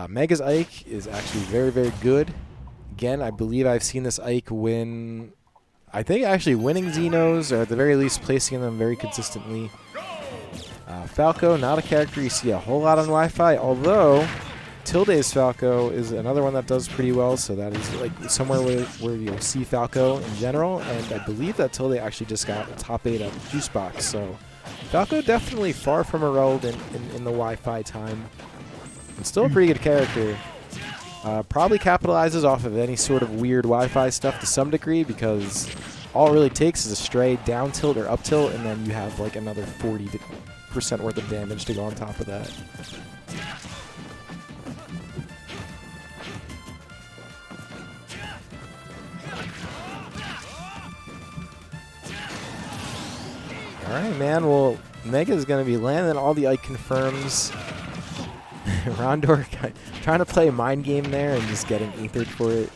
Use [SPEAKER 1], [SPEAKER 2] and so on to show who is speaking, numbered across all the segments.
[SPEAKER 1] Mega's Ike is actually very, very good. Again, I believe I've seen this Ike win, I think actually winning Xenos, or at the very least placing them very consistently. Falco, not a character you see a whole lot on Wi-Fi, although Tilde's Falco is another one that does pretty well, so that is like somewhere where you'll see Falco in general, and I believe that Tilde actually just got a top 8 at Juicebox, so Falco definitely far from irrelevant in the Wi-Fi time. And still a pretty good character. Probably capitalizes off of any sort of weird Wi-Fi stuff to some degree, because all it really takes is a stray down tilt or up tilt, and then you have like another 40% worth of damage to go on top of that. Alright, man. Well, Mega is going to be landing all the Ike confirms. Rondor trying to play a mind game there and just getting ethered for it.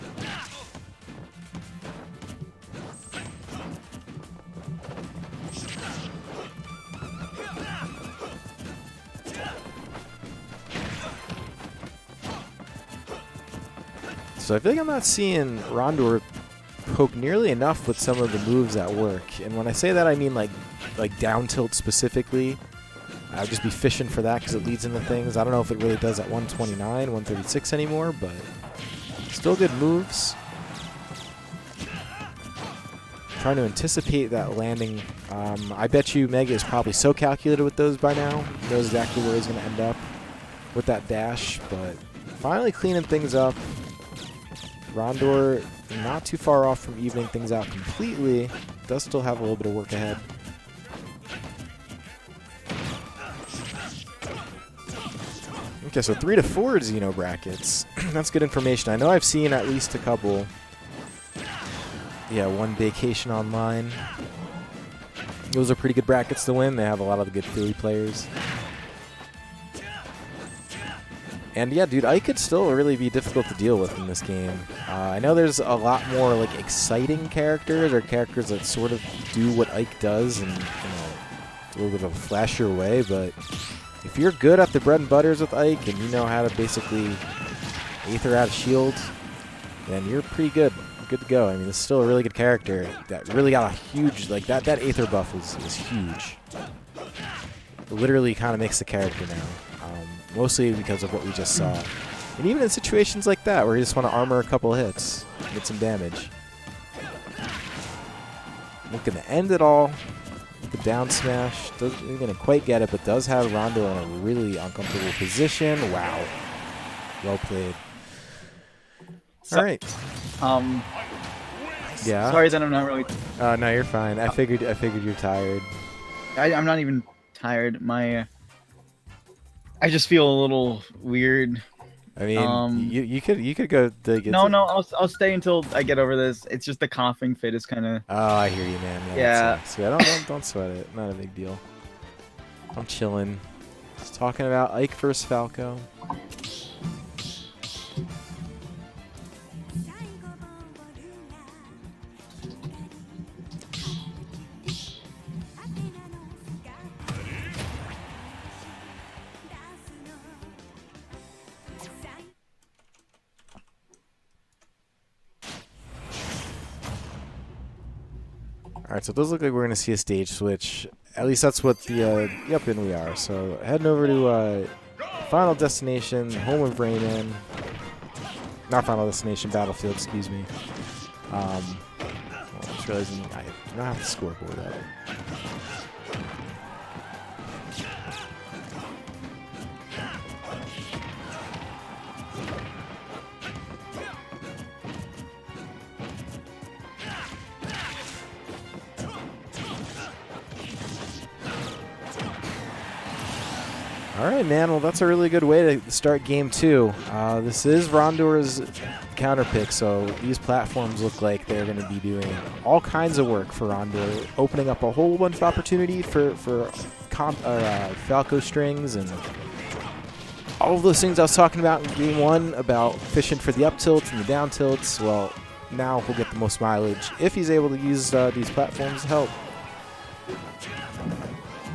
[SPEAKER 1] So I feel like I'm not seeing Rondor poke nearly enough with some of the moves that work. And when I say that, I mean like down tilt specifically. I'll just be fishing for that because it leads into things. I don't know if it really does at 129, 136 anymore, but still good moves. Trying to anticipate that landing. I bet you Mega is probably so calculated with those by now. He knows exactly where he's going to end up with that dash, but finally cleaning things up. Rondor not too far off from evening things out completely. Does still have a little bit of work ahead. Okay, so 3 to 4 Xeno brackets. That's good information. I know I've seen at least a couple. Yeah, one Vacation Online. Those are pretty good brackets to win. They have a lot of the good Philly players. And yeah, dude, Ike could still really be difficult to deal with in this game. I know there's a lot more like exciting characters, or characters that sort of do what Ike does in a little bit of a flashier way, but if you're good at the bread and butters with Ike and you know how to basically aether out a shield, then you're pretty good. Good to go. I mean, it's still a really good character that really got a huge, like that aether buff is huge. It literally kind of makes the character now, mostly because of what we just saw. And even in situations like that where you just want to armor a couple hits, get some damage. Not going to end it all. The down smash, isn't going to quite get it, but does have Rondor in a really uncomfortable position. Wow. Well played.
[SPEAKER 2] So,
[SPEAKER 1] all right. Yeah.
[SPEAKER 2] Sorry that I'm not really.
[SPEAKER 1] No, you're fine. I figured you're tired.
[SPEAKER 2] I'm not even tired. I just feel a little weird.
[SPEAKER 1] I mean, you could go.
[SPEAKER 2] No, I'll stay until I get over this. It's just the coughing fit is kind of.
[SPEAKER 1] Oh, I hear you, man.
[SPEAKER 2] Yeah.
[SPEAKER 1] Don't sweat it. Not a big deal. I'm chilling. Just talking about Ike versus Falco. Alright, so it does look like we're going to see a stage switch. At least that's what the, yep, and we are. So heading over to Final Destination, home of Rayman. Not Final Destination, Battlefield, excuse me. Well, I'm just realizing I do not have the scoreboard up. All right, man. Well, that's a really good way to start game 2. This is Rondor's counter pick, so these platforms look like they're going to be doing all kinds of work for Rondor, opening up a whole bunch of opportunity for Falco strings and all of those things I was talking about in game 1 about fishing for the up tilts and the down tilts. Well, now he'll get the most mileage if he's able to use these platforms to help.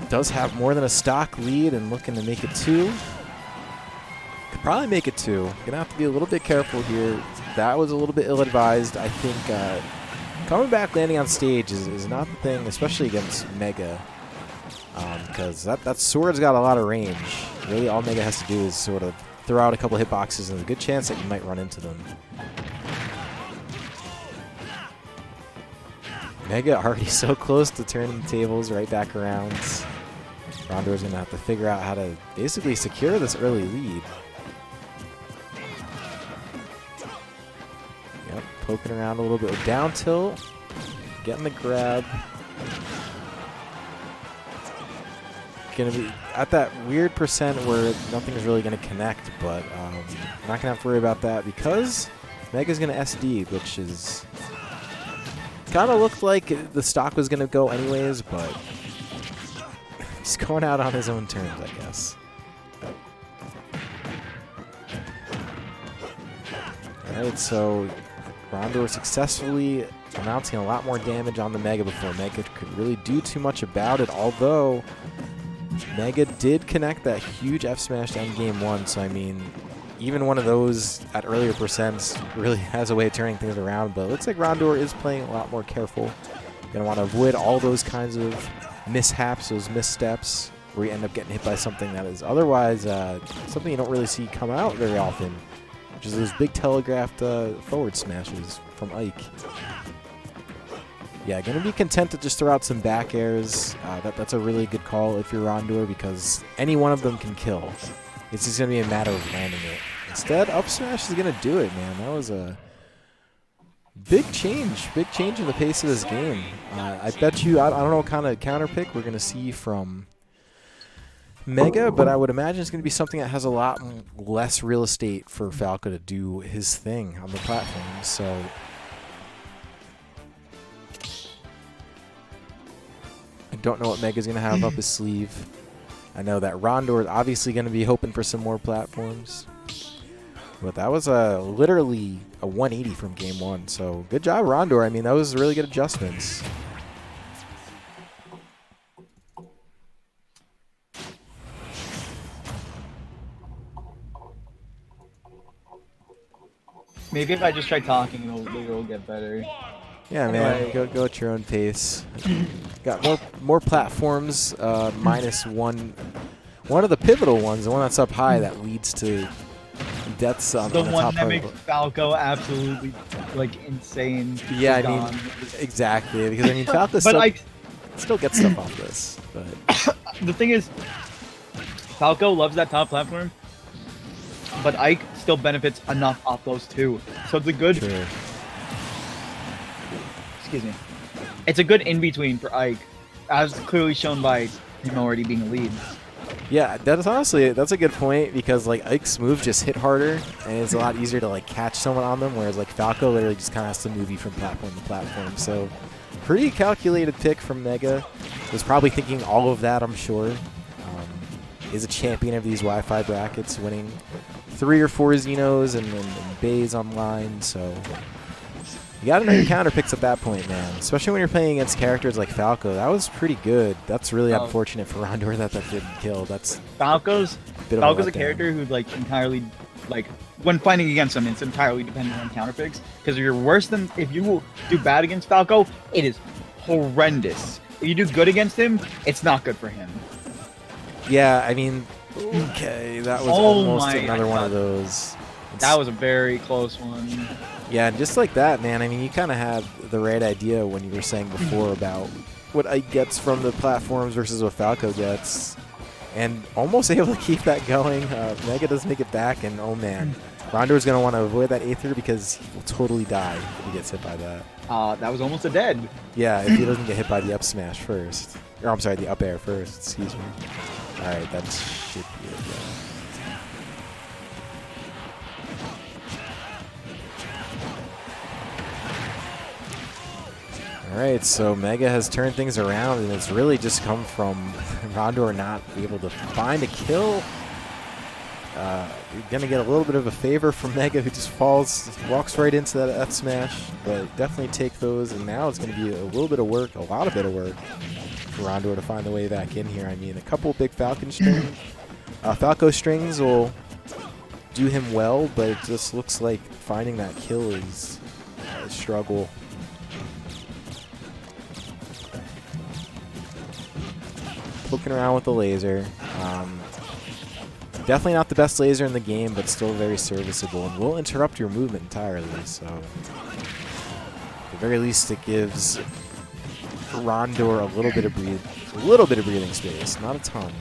[SPEAKER 1] Does have more than a stock lead and looking to make it 2. Could probably make it 2. Gonna have to be a little bit careful here. That was a little bit ill-advised. I think coming back landing on stage is not the thing, especially against Mega. Because that sword's got a lot of range. Really all Mega has to do is sort of throw out a couple hitboxes, and there's a good chance that you might run into them. Mega already so close to turning the tables right back around. Rondor's going to have to figure out how to basically secure this early lead. Yep, poking around a little bit with down tilt, getting the grab. Going to be at that weird percent where nothing's really going to connect, but I'm not going to have to worry about that because Mega's going to SD, which is kind of looked like the stock was going to go anyways, but he's going out on his own terms, I guess. Alright, so Rondor successfully mounting a lot more damage on the Mega before Mega could really do too much about it, although Mega did connect that huge F smash to end game 1, so I mean, even one of those at earlier percents really has a way of turning things around, but it looks like Rondor is playing a lot more careful. Gonna want to avoid all those kinds of mishaps, those missteps, where you end up getting hit by something that is otherwise something you don't really see come out very often, which is those big telegraphed forward smashes from Ike. Yeah, going to be content to just throw out some back airs. That's a really good call if you're Rondor because any one of them can kill. It's just going to be a matter of landing it. Instead, up smash is going to do it, man. That was a big change in the pace of this game. I bet you, I don't know what kind of counter pick we're going to see from Mega, but I would imagine it's going to be something that has a lot less real estate for Falco to do his thing on the platform. So I don't know what Mega's going to have up his sleeve. I know that Rondor is obviously going to be hoping for some more platforms. But that was literally a 180 from game 1. So good job, Rondor. I mean, that was really good adjustments.
[SPEAKER 2] Maybe if I just try talking, it'll get better.
[SPEAKER 1] Yeah, man, go at your own pace. Got more platforms, minus one of the pivotal ones, the one that's up high that leads to deaths on the top.
[SPEAKER 2] The one that makes Falco absolutely like insane.
[SPEAKER 1] Yeah, I mean, exactly, because I mean Falco still gets stuff off this. But
[SPEAKER 2] the thing is, Falco loves that top platform, but Ike still benefits enough off those two, so it's a good.
[SPEAKER 1] True.
[SPEAKER 2] Excuse me. It's a good in-between for Ike, as clearly shown by him already being a lead.
[SPEAKER 1] Yeah, that's a good point because like Ike's move just hit harder and it's a lot easier to like catch someone on them, whereas like Falco literally just kind of has to move you from platform to platform. So pretty calculated pick from Mega. Was probably thinking all of that, I'm sure. Is a champion of these Wi-Fi brackets, winning 3 or 4 Xenos and Bays online, so you gotta know your counter picks at that point, man. Especially when you're playing against characters like Falco. That was pretty good. That's really unfortunate for Rondor that didn't kill. That's
[SPEAKER 2] Falco's a character who like entirely when fighting against him, it's entirely dependent on counter picks. Because if you do bad against Falco, it is horrendous. If you do good against him, it's not good for him.
[SPEAKER 1] Yeah, I mean, okay, that was almost another one of those.
[SPEAKER 2] That was a very close one.
[SPEAKER 1] Yeah, and just like that, man, I mean, you kind of had the right idea when you were saying before about what Ike gets from the platforms versus what Falco gets. And almost able to keep that going. Mega does make it back, and oh man, Rondor's going to want to avoid that Aether because he will totally die if he gets hit by that.
[SPEAKER 2] That was almost a dead.
[SPEAKER 1] Yeah, if he doesn't get hit by the up smash first. Or I'm sorry, the up air first, excuse me. Alright, that should be it, yeah. Alright, so Mega has turned things around, and it's really just come from Rondor not able to find a kill. You're going to get a little bit of a favor from Mega, who just walks right into that F smash, but definitely take those, and now it's going to be a little bit of work, a lot of bit of work for Rondor to find the way back in here. I mean, a couple big Falco strings will do him well, but it just looks like finding that kill is a struggle. Poking around with the laser. Definitely not the best laser in the game, but still very serviceable and will interrupt your movement entirely. So, at the very least, it gives Rondor a little bit of breathing space, not a ton.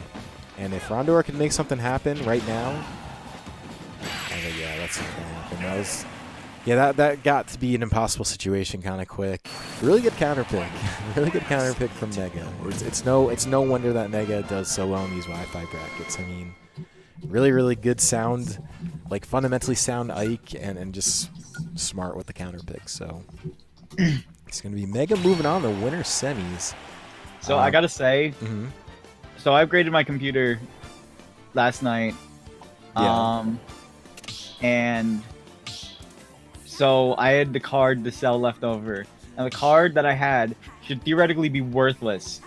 [SPEAKER 1] And if Rondor can make something happen right now, yeah, that's not gonna happen. That got to be an impossible situation kind of quick. Really good counter pick. Really good counter pick from Mega. It's no wonder that Mega does so well in these Wi-Fi brackets. I mean, really good sound, like fundamentally sound Ike, and just smart with the counter pick. So it's gonna be Mega moving on to winner semis.
[SPEAKER 2] So I gotta say, so I upgraded my computer last night.
[SPEAKER 1] Yeah.
[SPEAKER 2] And so I had the card to sell left over. Now the card that I had should theoretically be worthless